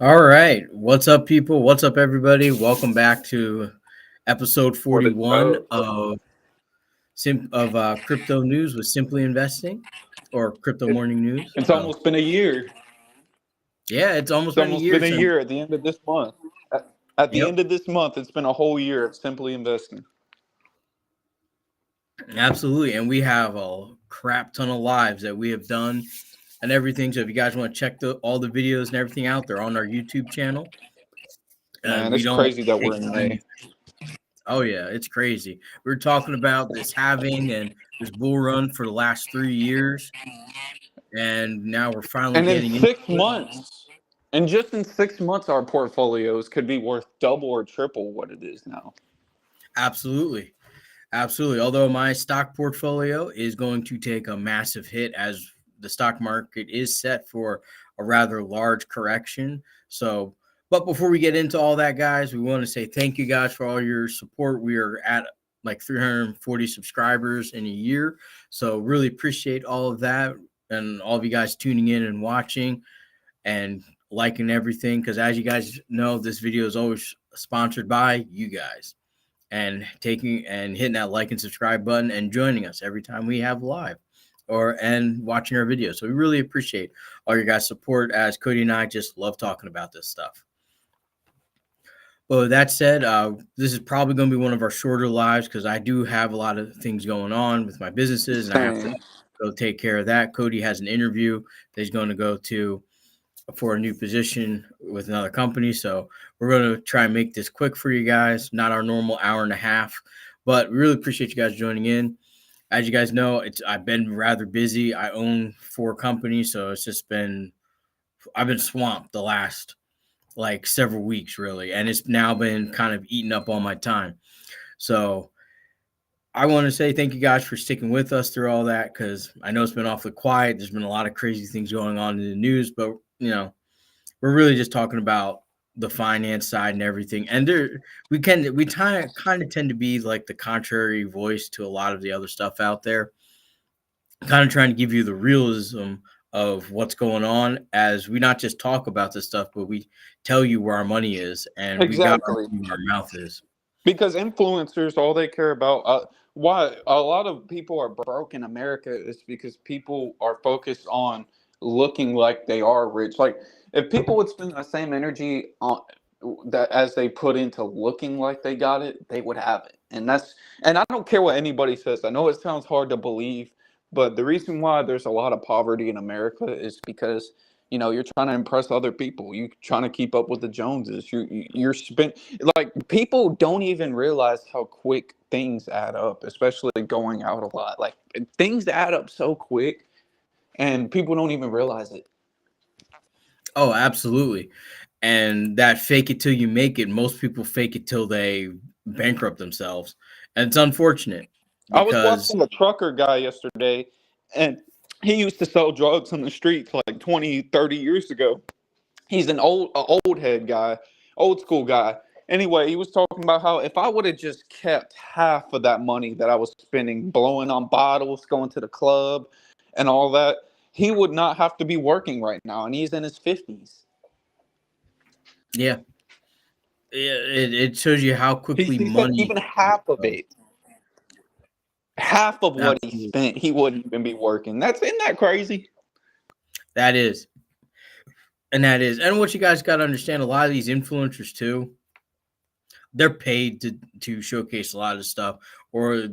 All right. What's up, people? What's up, everybody? Welcome back to episode What it 41 does. of Crypto News with Simply Investing or Crypto It, Morning News. it's So, almost been a year. yeah, it's almost It's been a almost year been a since. year at the end of this month. At the Yep, end of this month, it's been a whole year of simply investing. absolutely. And we have a crap ton of lives that we have done and everything. So, if you guys want to check all the videos and everything out, they're on our YouTube channel. Man, We it's don't crazy that we're take in any. May. Oh yeah, it's crazy. We're talking about this halving and this bull run for the last 3 years, and now we're finally And in getting into six it. months, and just in 6 months, our portfolios could be worth double or triple what it is now. Absolutely, absolutely. Although my stock portfolio is going to take a massive hit as the stock market is set for a rather large correction. So, but before we get into all that, guys, we want to say thank you guys for all your support. We are at like 340 subscribers in a year. So, really appreciate all of that and all of you guys tuning in and watching and liking everything. Because as you guys know, this video is always sponsored by you guys and taking and hitting that like and subscribe button and joining us every time we have live or and watching our videos. So we really appreciate all your guys' support as Cody and I just love talking about this stuff. But with that said, this is probably going to be one of our shorter lives because I do have a lot of things going on with my businesses and I have to Same. go take care of that. Cody has an interview that he's going to go to for a new position with another company. So we're going to try and make this quick for you guys, not our normal hour and a half, but we really appreciate you guys joining in. As you guys know, I've been rather busy. I own 4 companies, so it's just been I've been swamped the last like several weeks really, and it's now been kind of eating up all my time. So I want to say thank you guys for sticking with us through all that because I know it's been awfully quiet. There's been a lot of crazy things going on in the news, but we're really just talking about the finance side and everything. And we kind of tend to be like the contrary voice to a lot of the other stuff out there, kind of trying to give you the realism of what's going on as we not just talk about this stuff, but we tell you where our money is and we got Exactly. where our mouth is. Because influencers, all they care about, why a lot of people are broke in America is because people are focused on looking like they are rich. Like, if people would spend the same energy on that as they put into looking like they got it, they would have it. And I don't care what anybody says. I know it sounds hard to believe, but the reason why there's a lot of poverty in America is because you're trying to impress other people. You're trying to keep up with the Joneses. You're spent like people don't even realize how quick things add up, especially going out a lot. Like, things add up so quick, and people don't even realize it. Oh, absolutely. And that fake it till you make it, most people fake it till they bankrupt themselves. And it's unfortunate I was because watching a trucker guy yesterday, and he used to sell drugs on the streets like 20, 30 years ago. He's old head guy, old school guy. Anyway, he was talking about how if I would have just kept half of that money that I was spending blowing on bottles, going to the club, and all that, he would not have to be working right now, and he's in his 50s. yeah, it shows you how quickly He said money even half of goes. it, half of what he Absolutely. spent, he wouldn't even be working. Isn't that crazy? That is. And that is. And what you guys got to understand, a lot of these influencers too, they're paid to showcase a lot of stuff or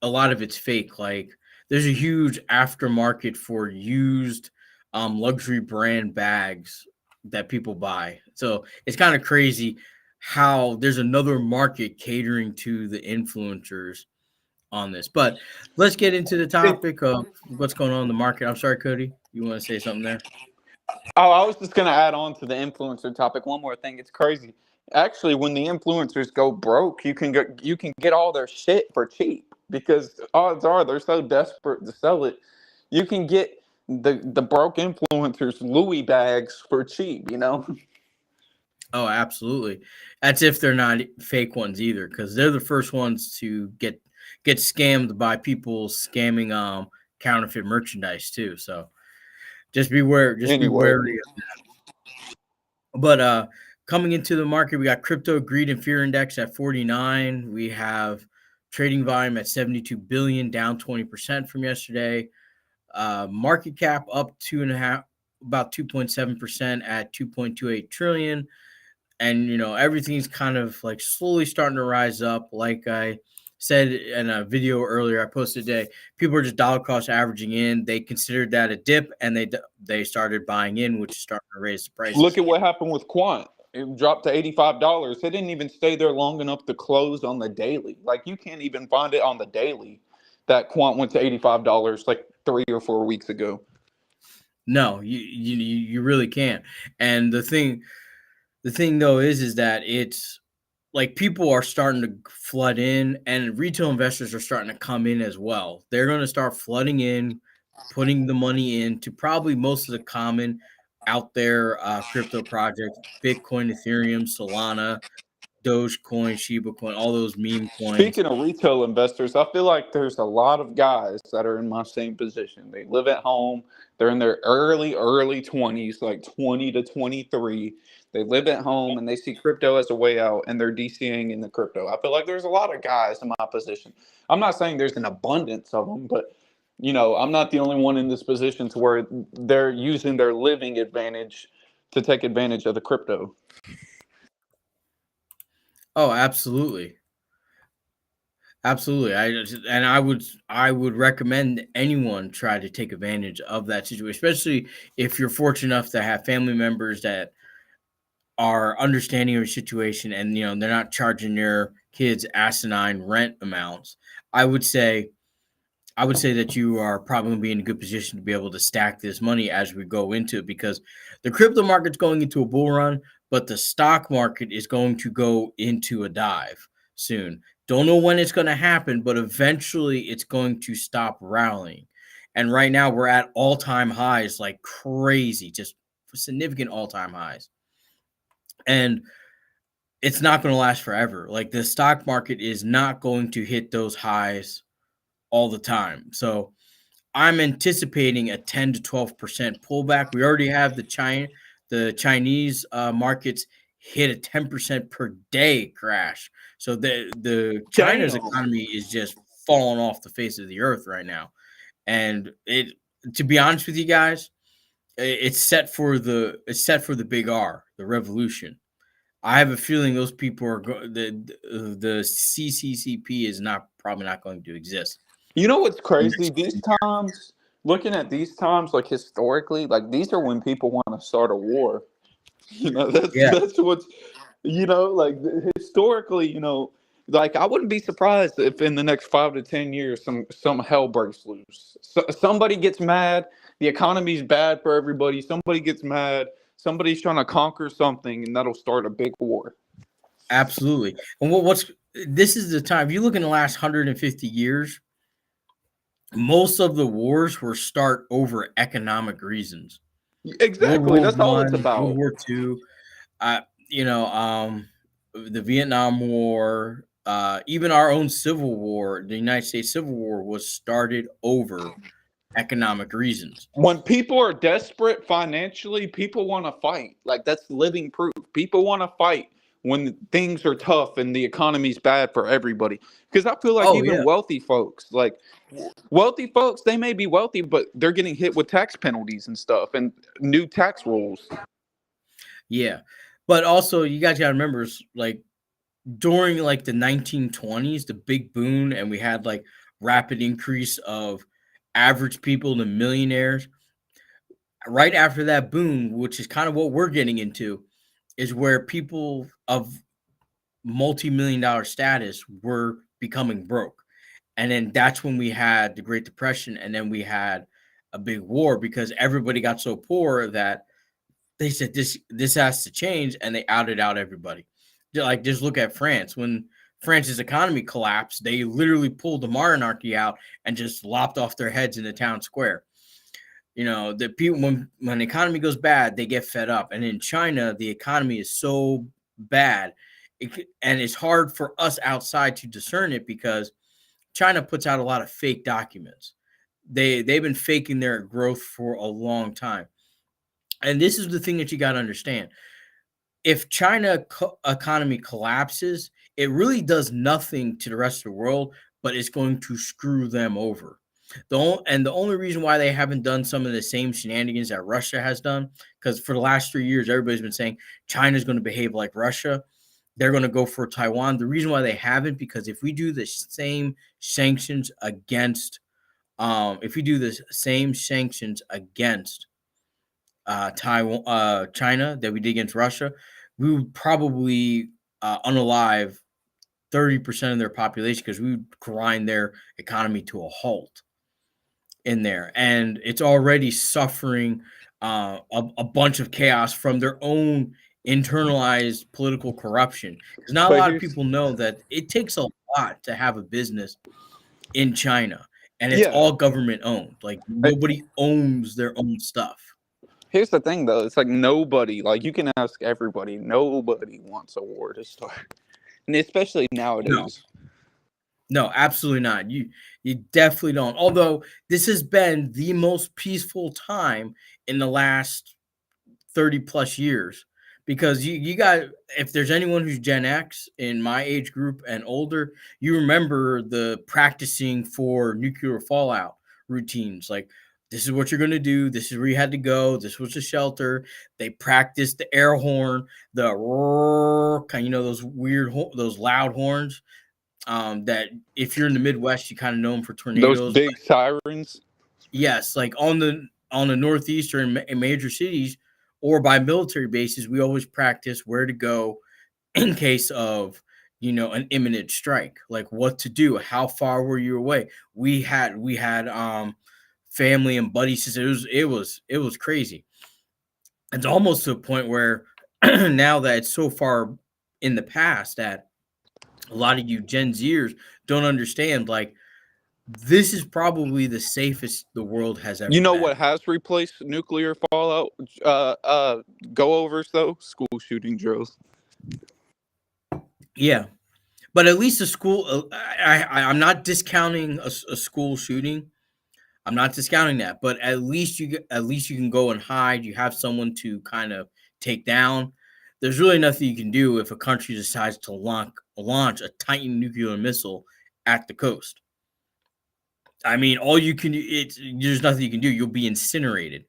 a lot of it's fake. Like there's a huge aftermarket for used luxury brand bags that people buy. So it's kind of crazy how there's another market catering to the influencers on this. But let's get into the topic of what's going on in the market. I'm sorry, Cody. You want to say something there? Oh, I was just gonna add on to the influencer topic one more thing. It's crazy. Actually, when the influencers go broke, you can get all their shit for cheap because odds are they're so desperate to sell it. You can get the broke influencers Louis bags for cheap. Oh, absolutely. That's if they're not fake ones either, because they're the first ones to get scammed by people scamming counterfeit merchandise too. So just beware, just be Anyway, wary. But coming into the market, we got crypto greed and fear index at 49. We have trading volume at 72 billion, down 20% from yesterday. Market cap up two and a half, about 2.7% at 2.28 trillion. And everything's kind of like slowly starting to rise up. Like I said in a video earlier I posted today, people are just dollar cost averaging in. They considered that a dip, and they started buying in, which is starting to raise the Look prices. at what happened with Quant. It dropped to $85. It didn't even stay there long enough to close on the daily. Like you can't even find it on the daily that Quant went to $85 like 3 or 4 weeks ago. No, you really can't. And the thing though is that it's like people are starting to flood in, and retail investors are starting to come in as well. They're going to start flooding in, putting the money into probably most of the common out there crypto projects: Bitcoin, Ethereum, Solana, Dogecoin, Shiba Coin, all those meme coins. Speaking of retail investors, I feel like there's a lot of guys that are in my same position. They live at home. They're in their early 20s, like 20 to 23. They live at home and they see crypto as a way out and they're DCing in the crypto. I feel like there's a lot of guys in my position. I'm not saying there's an abundance of them, but I'm not the only one in this position to where they're using their living advantage to take advantage of the crypto. Oh, absolutely. Absolutely. I would recommend anyone try to take advantage of that situation, especially if you're fortunate enough to have family members that are understanding of your situation, and they're not charging their kids asinine rent amounts. I would say I would say that you are probably going to be in a good position to be able to stack this money as we go into it, because the crypto market's going into a bull run, but the stock market is going to go into a dive soon. Don't know when it's going to happen, but eventually it's going to stop rallying. And right now we're at all-time highs like crazy, just significant all-time highs. And it's not going to last forever. Like the stock market is not going to hit those highs all the time. So I'm anticipating a 10 to 12% pullback. We already have the Chinese markets hit a 10% per day crash. So the China's Damn. economy is just falling off the face of the earth right now. And it to be honest with you guys, it's set for the big R, the revolution. I have a feeling those people are the CCCP is not probably not going to exist. You know what's The crazy? next These times, looking at these times, like historically, like these are when people want to start a war. That's Yeah, that's what's like historically, like I wouldn't be surprised if in the next 5 to 10 years some hell breaks loose. Somebody gets mad. The economy's bad for everybody. Somebody gets mad. Somebody's trying to conquer something, and that'll start a big war. absolutely. And what's this is the time. If you look in the last 150 years, most of the wars were start over economic reasons. World Exactly. War That's all it's One, World about. War Two, uh, the Vietnam War, even our own Civil War, the United States Civil War, was started over economic reasons. When people are desperate financially, people want to fight. Like that's living proof. People want to fight when things are tough and the economy's bad for everybody. Because I feel like Oh even yeah, wealthy folks, they may be wealthy, but they're getting hit with tax penalties and stuff and new tax rules. yeah. But also, you guys got to remember, like during like the 1920s, the big boom, and we had like rapid increase of average people to millionaires. Right after that boom, which is kind of what we're getting into, is where people of multi-million dollar status were becoming broke. And then that's when we had the Great Depression, and then we had a big war because everybody got so poor that they said this has to change, and they outed out everybody. Like just look at France. When France's economy collapsed, they literally pulled the monarchy out and just lopped off their heads in the town square. The people, when the economy goes bad, they get fed up. And in China, the economy is so bad, and it's hard for us outside to discern it because China puts out a lot of fake documents. They've been faking their growth for a long time. And this is the thing that you got to understand. if China economy collapses, it really does nothing to the rest of the world, but it's going to screw them over. The only reason why they haven't done some of the same shenanigans that Russia has done, because for the last 3 years, everybody's been saying China's going to behave like Russia. They're going to go for Taiwan. The reason why they haven't, because if we do the same sanctions against, if we do the same sanctions against Taiwan, China that we did against Russia, we would probably unalive 30% of their population because we would grind their economy to a halt in there, and it's already suffering a bunch of chaos from their own internalized political corruption. Because not a But lot of here's people know that it takes a lot to have a business in China, and it's yeah. all government owned. Like I- nobody owns their own stuff. Here's the thing though, it's like nobody, like you can ask everybody, nobody wants a war to start. And especially No, nowadays. no, absolutely not. You definitely don't. Although this has been the most peaceful time in the last 30 plus years, because you got, if there's anyone who's Gen X in my age group and older, you remember the practicing for nuclear fallout routines. Like, this is what you're going to do, this is where you had to go, this was the shelter. They practiced the air horn, the roar, kind, those weird those loud horns, that if you're in the Midwest, you kind of know them for Those tornadoes. big sirens. Yes, like on the Northeast or in major cities or by military bases, we always practice where to go in case of, an imminent strike, like what to do, how far were you away. We had family and buddy sisters. It was crazy. It's almost to a point where now that it's so far in the past that a lot of you Gen Zers don't understand, like, this is probably the safest the world has You ever know been. what has replaced nuclear fallout uh uh go overs though? School shooting drills. Yeah, but at least a school. I'm not discounting a school shooting. I'm not discounting that, but at least you can go and hide. You have someone to kind of take down. There's really nothing you can do if a country decides to launch a Titan nuclear missile at the coast. I mean, all you can do, there's nothing you can do. You'll be incinerated.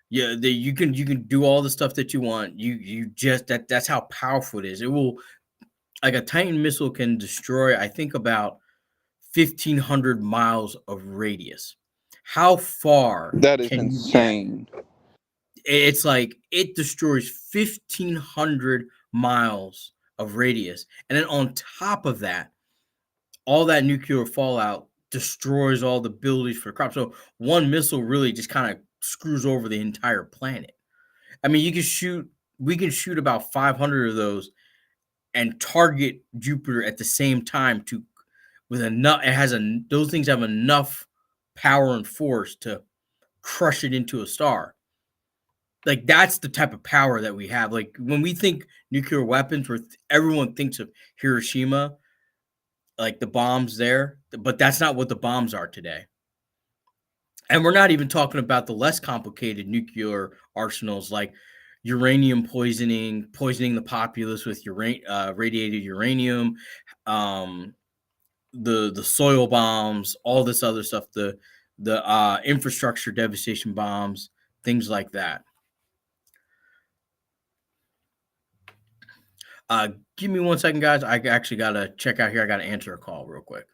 Yeah, you can do all the stuff that you want. You just that's how powerful it is. It will, like, a Titan missile can destroy, I think, about 1,500 miles of radius. How far That is can you get? insane. It's like it destroys 1,500 miles of radius. And then on top of that, all that nuclear fallout destroys all the abilities for crops. So one missile really just kind of screws over the entire planet. I mean, we can shoot about 500 of those and target Jupiter at the same time to with enough. Those things have enough power and force to crush it into a star. Like, that's the type of power that we have. Like, when we think nuclear weapons, where everyone thinks of Hiroshima, like the bombs there, but that's not what the bombs are today. And we're not even talking about the less complicated nuclear arsenals, like poisoning the populace with radiated uranium, um, the soil bombs, all this other stuff, the infrastructure devastation bombs, things like that. Give me 1 second, guys. I actually gotta check out here. I gotta answer a call real quick.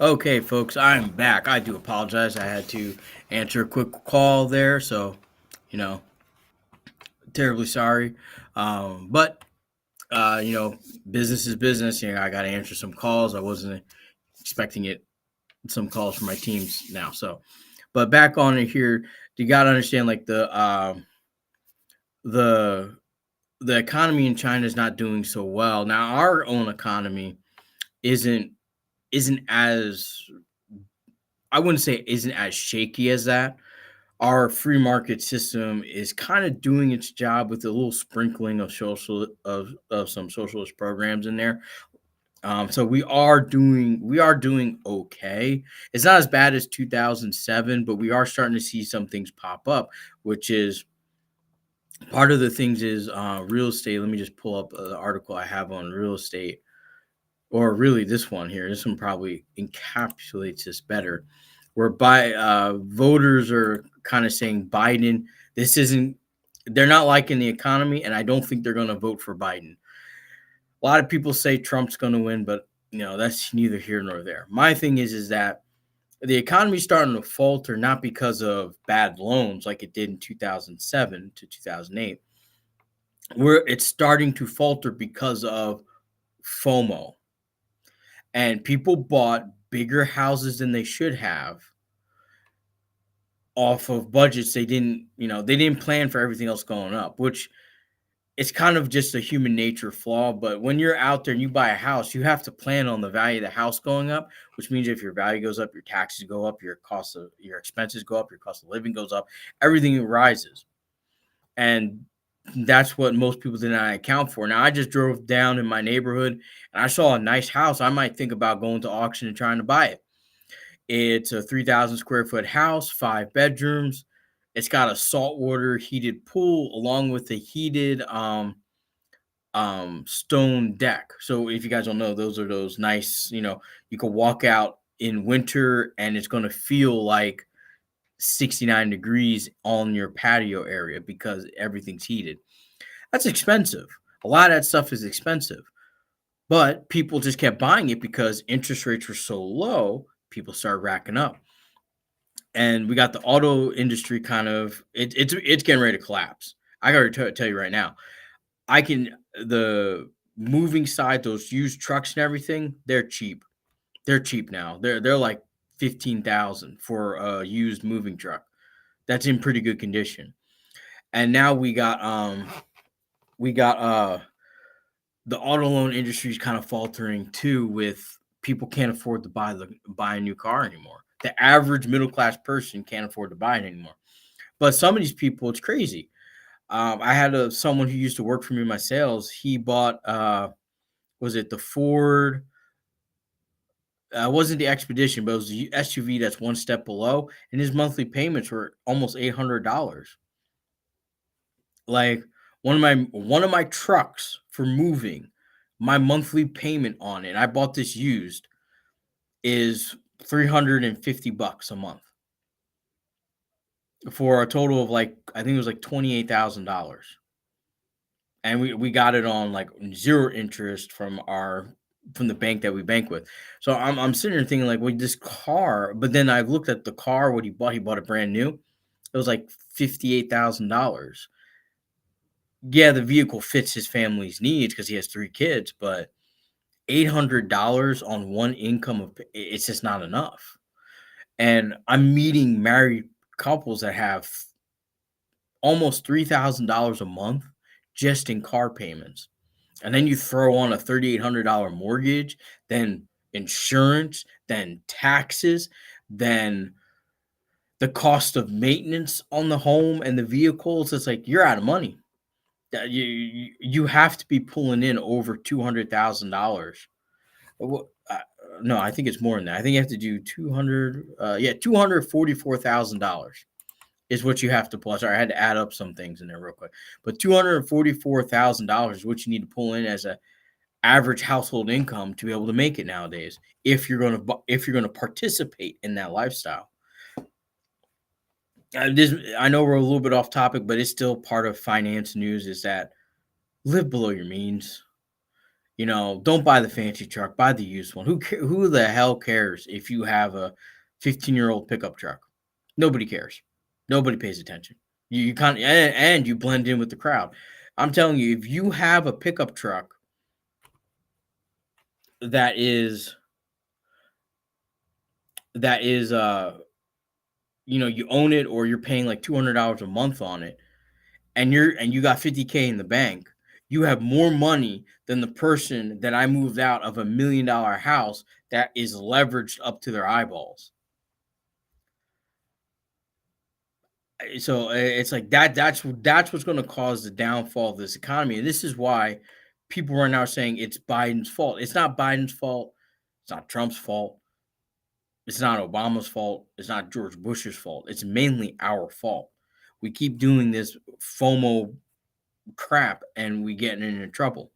Okay, folks, I'm back. I do apologize. I had to answer a quick call there, so you know, terribly sorry. But business is business. I got to answer some calls. I wasn't expecting it. Some calls from my teams now. So, but back on it here, you got to understand like the the economy in China is not doing so well now. Our own economy isn't isn't as I wouldn't say it isn't as shaky as that. Our free market system is kind of doing its job with a little sprinkling of of some socialist programs in there. So we are doing okay. It's not as bad as 2007, but we are starting to see some things pop up, which is part of the things is real estate. Let me just pull up the article I have on real estate, or really this one here. This one probably encapsulates this better. Where voters are kind of saying Biden. This isn't. They're not liking the economy, and I don't think they're going to vote for Biden. A lot of people say Trump's going to win, but that's neither here nor there. My thing is that the economy's starting to falter not because of bad loans like it did in 2007 to 2008. Where it's starting to falter because of FOMO, and people bought bigger houses than they should have off of budgets they didn't plan for everything else going up, which it's kind of just a human nature flaw. But when you're out there and you buy a house, you have to plan on the value of the house going up, which means if your value goes up, your taxes go up, your expenses go up, your cost of living goes up, everything rises. And that's what most people did not account for. Now I just drove down in my neighborhood and I saw a nice house. I might think about going to auction and trying to buy it. It's a 3,000 square foot house, 5 bedrooms. It's got a saltwater heated pool along with a heated stone deck. So if you guys don't know, those are those nice, you can walk out in winter and it's going to feel like 69 degrees on your patio area because everything's heated. That's expensive. A lot of that stuff is expensive. But people just kept buying it because interest rates were so low, people started racking up. And we got the auto industry kind of it's getting ready to collapse. I gotta tell you right now. I can the moving side, those used trucks and everything, they're cheap. They're cheap now. They're like 15,000 for a used moving truck. That's in pretty good condition. And now we got the auto loan industry is kind of faltering too, with people can't afford to buy a new car anymore. The average middle class person can't afford to buy it anymore. But some of these people, it's crazy. I had someone who used to work for me in my sales. He bought was it the Ford? Wasn't the Expedition, but it was the SUV that's one step below, and his monthly payments were almost $800. Like one of my trucks for moving, my monthly payment on it. I bought this used is $350 a month for a total of like I think it was like $28,000, and we got it on like zero interest from the bank that we bank with. So I'm sitting there thinking like, well, this car. But then I looked at the car. What he bought? He bought it brand new. It was like $58,000. Yeah, the vehicle fits his family's needs because he has 3 kids, but $800 on one income it's just not enough. And I'm meeting married couples that have almost $3,000 a month just in car payments. And then you throw on a $3,800 mortgage, then insurance, then taxes, then the cost of maintenance on the home and the vehicles. It's like you're out of money. You have to be pulling in over $200,000. No, I think it's more than that. I think you have to do 200. $244,000 is what you have to pull. Sorry, I had to add up some things in there real quick. But $244,000 is what you need to pull in as a average household income to be able to make it nowadays. If you're going to participate in that lifestyle. I know we're a little bit off topic, but it's still part of finance news. Is that live below your means. Don't buy the fancy truck, buy the used one. Who the hell cares if you have a 15-year-old pickup truck? Nobody cares. Nobody pays attention. You kind of and you blend in with the crowd. I'm telling you, if you have a pickup truck that is that is you own it, or you're paying like $200 a month on it, and you got 50K in the bank, you have more money than the person that I moved out of $1 million house that is leveraged up to their eyeballs. So it's like that. That's what's going to cause the downfall of this economy, and this is why people right now are saying it's Biden's fault. It's not Biden's fault. It's not Trump's fault. It's not Obama's fault. It's not George Bush's fault. It's mainly our fault. We keep doing this FOMO crap, and we getting into trouble.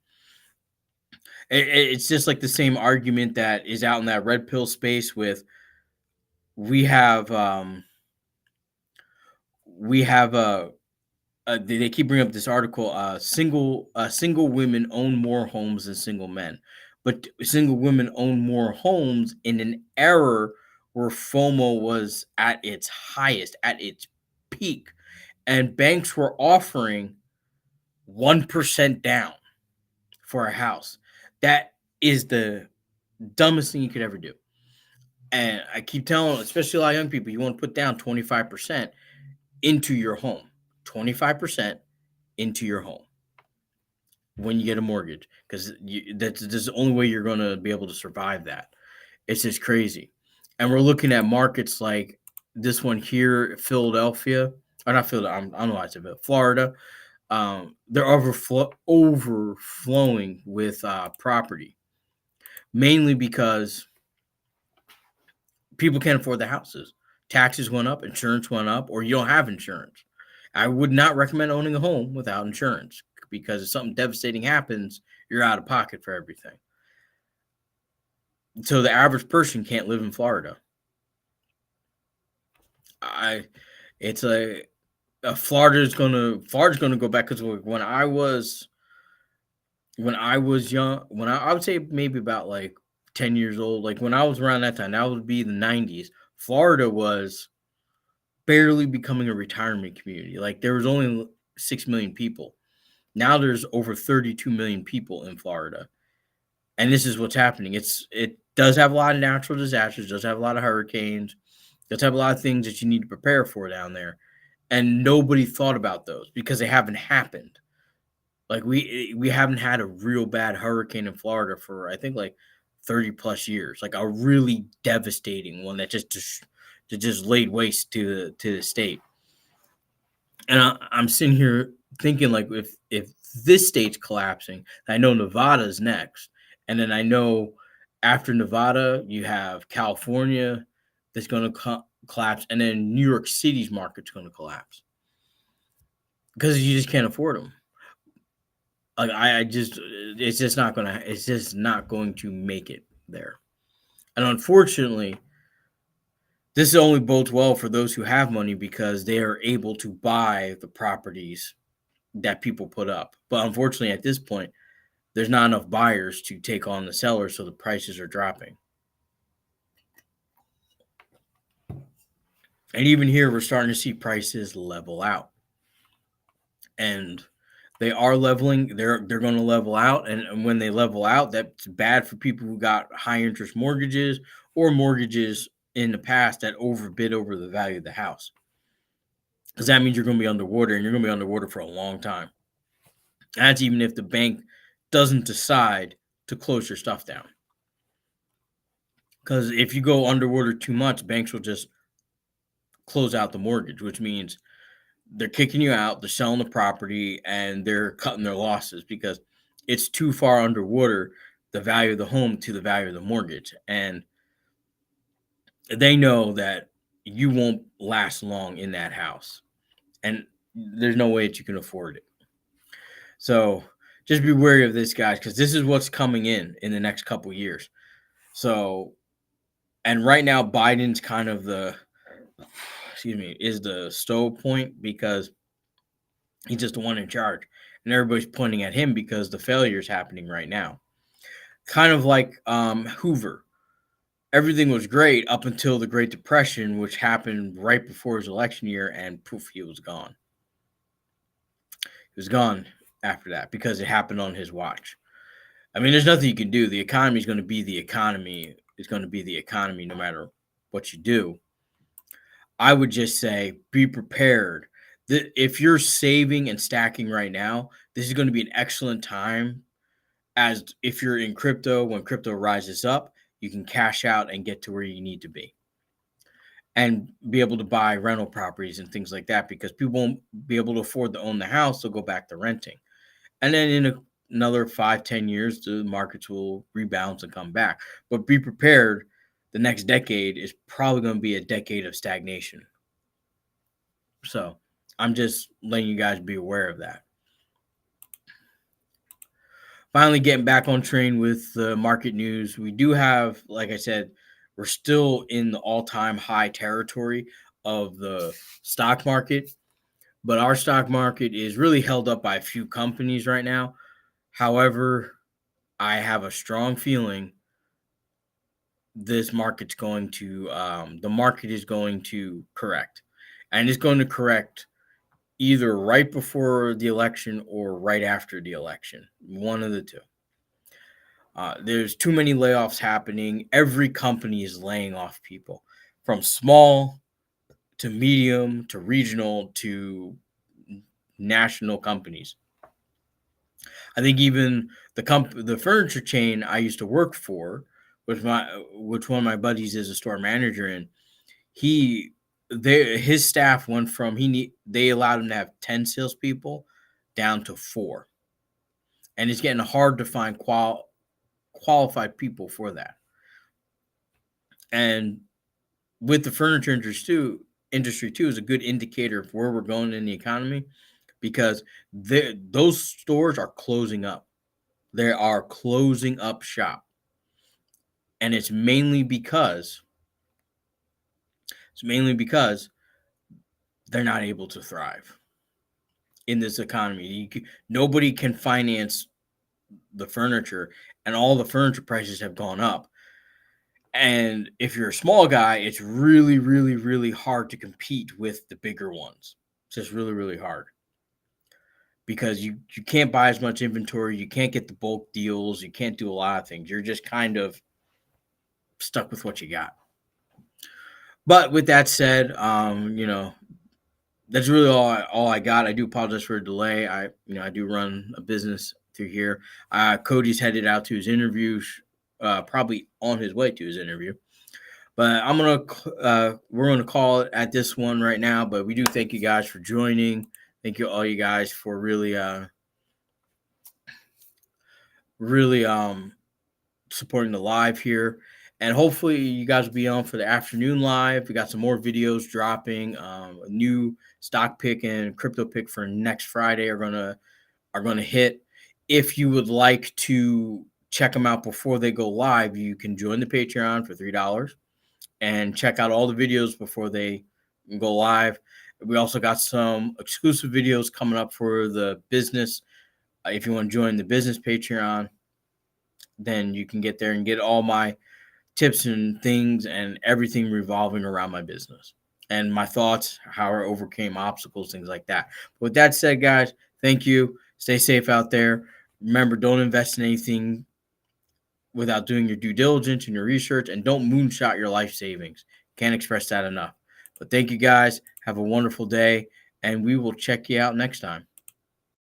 It's just like the same argument that is out in that red pill space with we have we have they keep bringing up this article. Single women own more homes than single men, but single women own more homes in an era where FOMO was at its highest, at its peak, and banks were offering 1% down for a house. That is the dumbest thing you could ever do. And I keep telling, especially a lot of young people, you want to put down 25% into your home. 25% into your home when you get a mortgage, because that's the only way you're going to be able to survive that. It's just crazy. And we're looking at markets like this one here, Philadelphia, or not Philadelphia, I don't know why I said it, Florida. They're overflowing with property, mainly because people can't afford the houses. Taxes went up, insurance went up, or you don't have insurance. I would not recommend owning a home without insurance, because if something devastating happens, you're out of pocket for everything. So the average person can't live in Florida. It's Florida's gonna go back, because when I was young, I would say maybe about like 10 years old, like when I was around that time, that would be the 90s. Florida was barely becoming a retirement community. Like there was only 6 million people. Now there's over 32 million people in Florida. And this is what's happening. It does have a lot of natural disasters, does have a lot of hurricanes, does have a lot of things that you need to prepare for down there. And nobody thought about those because they haven't happened. Like we haven't had a real bad hurricane in Florida for, I think, like 30 plus years. Like a really devastating one that just laid waste to the state. And I'm sitting here thinking, like, if this state's collapsing, I know Nevada's next, and then I know after Nevada you have California that's going to collapse, and then New York City's market's going to collapse because you just can't afford them. Like it's just not going to make it there. And unfortunately, this only bodes well for those who have money, because they are able to buy the properties that people put up. But unfortunately, at this point, there's not enough buyers to take on the sellers, so the prices are dropping. And even here, we're starting to see prices level out. And they are leveling. They're going to level out, and when they level out, that's bad for people who got high interest mortgages or mortgages in the past that overbid over the value of the house, because that means you're going to be underwater, and you're going to be underwater for a long time. And that's even if the bank doesn't decide to close your stuff down. Because if you go underwater too much, banks will just close out the mortgage, which means they're kicking you out, they're selling the property, and they're cutting their losses because it's too far underwater, the value of the home to the value of the mortgage. And they know that you won't last long in that house. And there's no way that you can afford it. So just be wary of this, guys, because this is what's coming in the next couple years. So, and right now, Biden's kind of is the stove point, because he's just the one in charge, and everybody's pointing at him because the failure is happening right now. kind of like Hoover. Everything was great up until the Great Depression, which happened right before his election year, and poof, he was gone. He was gone after that because it happened on his watch. I mean, there's nothing you can do. The economy is going to be the economy. It's going to be the economy no matter what you do. I would just say be prepared. If you're saving and stacking right now, this is going to be an excellent time. As if you're in crypto, when crypto rises up, you can cash out and get to where you need to be and be able to buy rental properties and things like that, because people won't be able to afford to own the house. They'll go back to renting. And then in another 5-10 years, the markets will rebound and come back. But be prepared. The next decade is probably going to be a decade of stagnation. So I'm just letting you guys be aware of that. Finally, getting back on train with the market news. We do have, like I said, we're still in the all-time high territory of the stock market, but our stock market is really held up by a few companies right now. However, I have a strong feeling this market's going to, the market is going to correct, and it's going to correct either right before the election or right after the election, one of the two. There's too many layoffs happening. Every company is laying off people, from small to medium to regional to national companies. I think even the furniture chain I used to work for, which one of my buddies is a store manager in, his staff went from they allowed him to have 10 salespeople down to 4, and it's getting hard to find qualified people for that. And with the furniture industry too is a good indicator of where we're going in the economy, because those stores are closing up. They are closing up shop, and it's mainly because they're not able to thrive in this economy. Nobody can finance the furniture, and all the furniture prices have gone up. And if you're a small guy, it's really, really, really hard to compete with the bigger ones. It's just really, really hard, because you can't buy as much inventory. You can't get the bulk deals. You can't do a lot of things. You're just kind of stuck with what you got. But with that said, that's really all I got. I do apologize for a delay. I do run a business through here. Cody's headed out to his interview, probably on his way to his interview. But we're gonna call it at this one right now. But we do thank you guys for joining. Thank you all you guys for really supporting the live here. And hopefully you guys will be on for the afternoon live. We got some more videos dropping. A new stock pick and crypto pick for next Friday are gonna hit. If you would like to check them out before they go live, you can join the Patreon for $3 and check out all the videos before they go live. We also got some exclusive videos coming up for the business. If you want to join the business Patreon, then you can get there and get all my tips and things and everything revolving around my business and my thoughts, how I overcame obstacles, things like that. But with that said, guys, thank you. Stay safe out there. Remember, don't invest in anything without doing your due diligence and your research, and don't moonshot your life savings. Can't express that enough. But thank you guys. Have a wonderful day, and we will check you out next time.